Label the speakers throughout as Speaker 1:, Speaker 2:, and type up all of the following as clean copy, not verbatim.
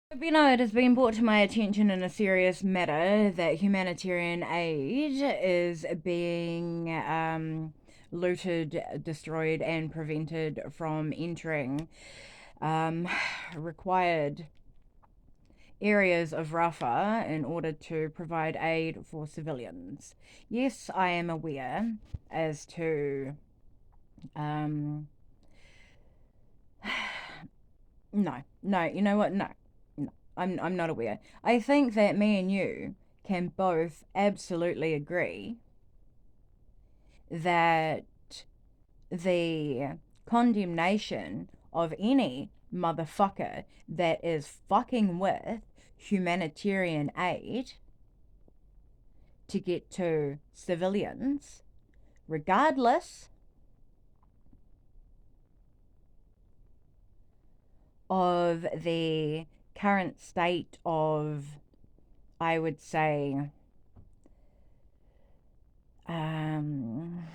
Speaker 1: It has been brought to my attention in a serious matter that humanitarian aid is being looted, destroyed, and prevented from entering um, required areas of Rafah in order to provide aid for civilians. Yes, I am aware as to. Um, no, you know what? No, I'm not aware. I think that me and you can both absolutely agree that the condemnation of any motherfucker that is fucking with humanitarian aid to get to civilians, regardless of the current state of, I would say, um,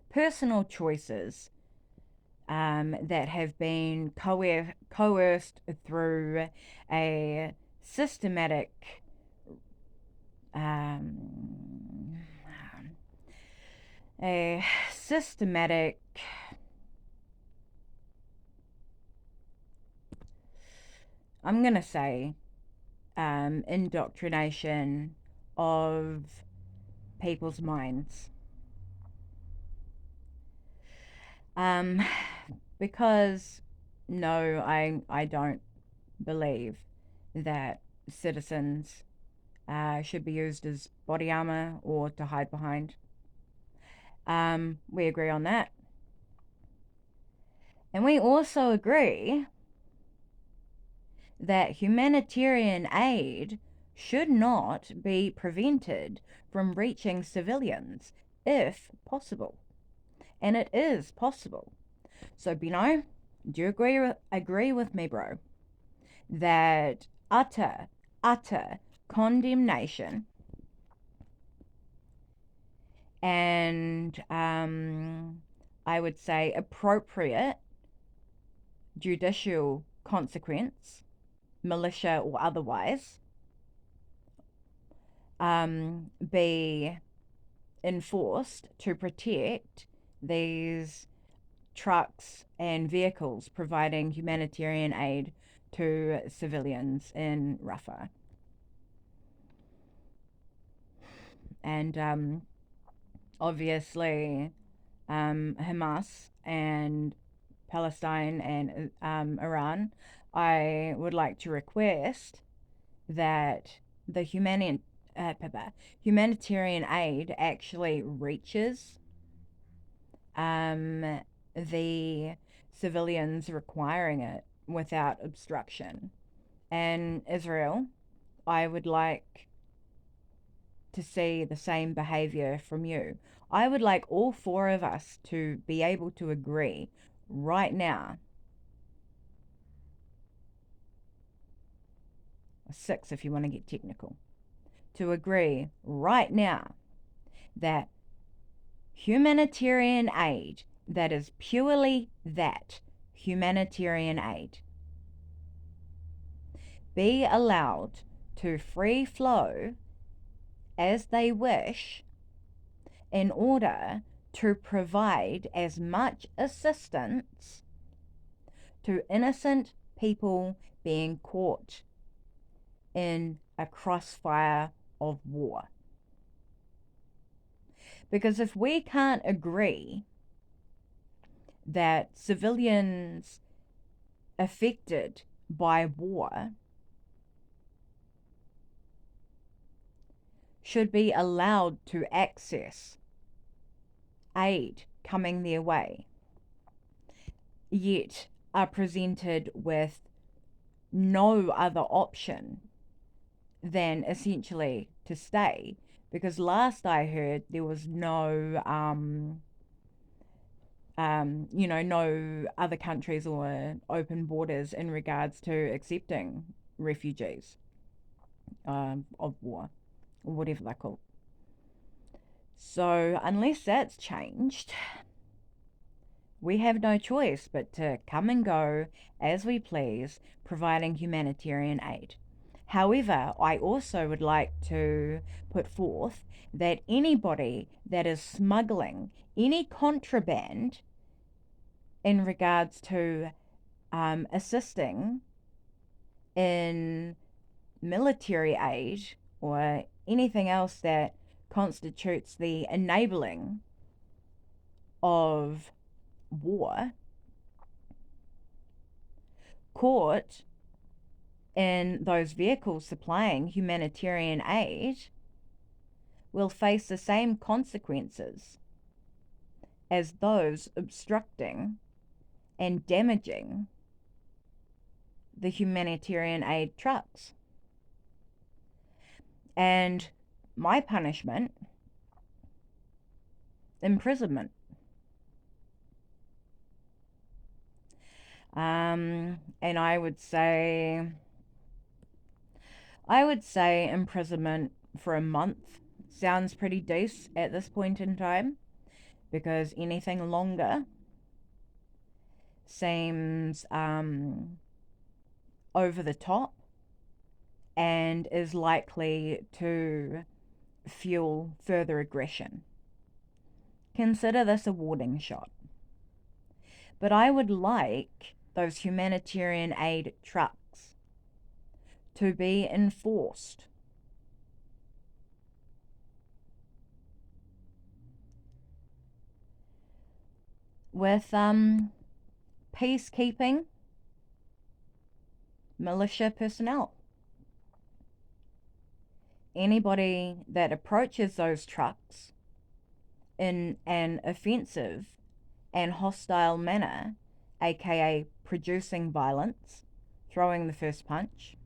Speaker 1: personal choices that have been coerced through a systematic um, a systematic I'm gonna say indoctrination of people's minds, um, because no, I don't believe that citizens should be used as body armor or to hide behind. We agree on that. And we also agree that humanitarian aid should not be prevented from reaching civilians if possible. And it is possible. So, Bino, do you agree with me, bro, that utter condemnation and I would say appropriate judicial consequence, militia or otherwise, be enforced to protect these trucks and vehicles providing humanitarian aid to civilians in Rafah? And obviously, Hamas and Palestine and Iran, I would like to request that the humanitarian aid actually reaches um, the civilians requiring it without obstruction. And Israel, I would like to see the same behavior from you. I would like all four of us to be able to agree right now, six if you want to get technical, to agree right now that humanitarian aid that is purely that humanitarian aid be allowed to free flow as they wish in order to provide as much assistance to innocent people being caught in a crossfire of war. Because if we can't agree that civilians affected by war should be allowed to access aid coming their way, yet are presented with no other option than essentially to stay, because last I heard there was no no other countries or open borders in regards to accepting refugees of war or whatever they're called. So unless that's changed, We have no choice but to come and go as we please, providing humanitarian aid. However, I also would like to put forth that anybody that is smuggling any contraband in regards to assisting in military aid or anything else that constitutes the enabling of war, caught in those vehicles supplying humanitarian aid, will face the same consequences as those obstructing and damaging the humanitarian aid trucks. And my punishment, imprisonment. And I would say imprisonment for a month sounds pretty decent at this point in time, because anything longer seems over the top and is likely to fuel further aggression. Consider this a warning shot. But I would like those humanitarian aid trucks to be enforced with peacekeeping militia personnel. Anybody that approaches those trucks in an offensive and hostile manner, aka producing violence, throwing the first punch,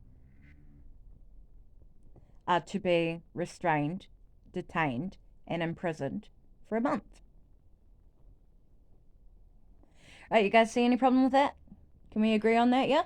Speaker 1: are to be restrained, detained, and imprisoned for a month. Right, you guys see any problem with that? Can we agree on that, yeah?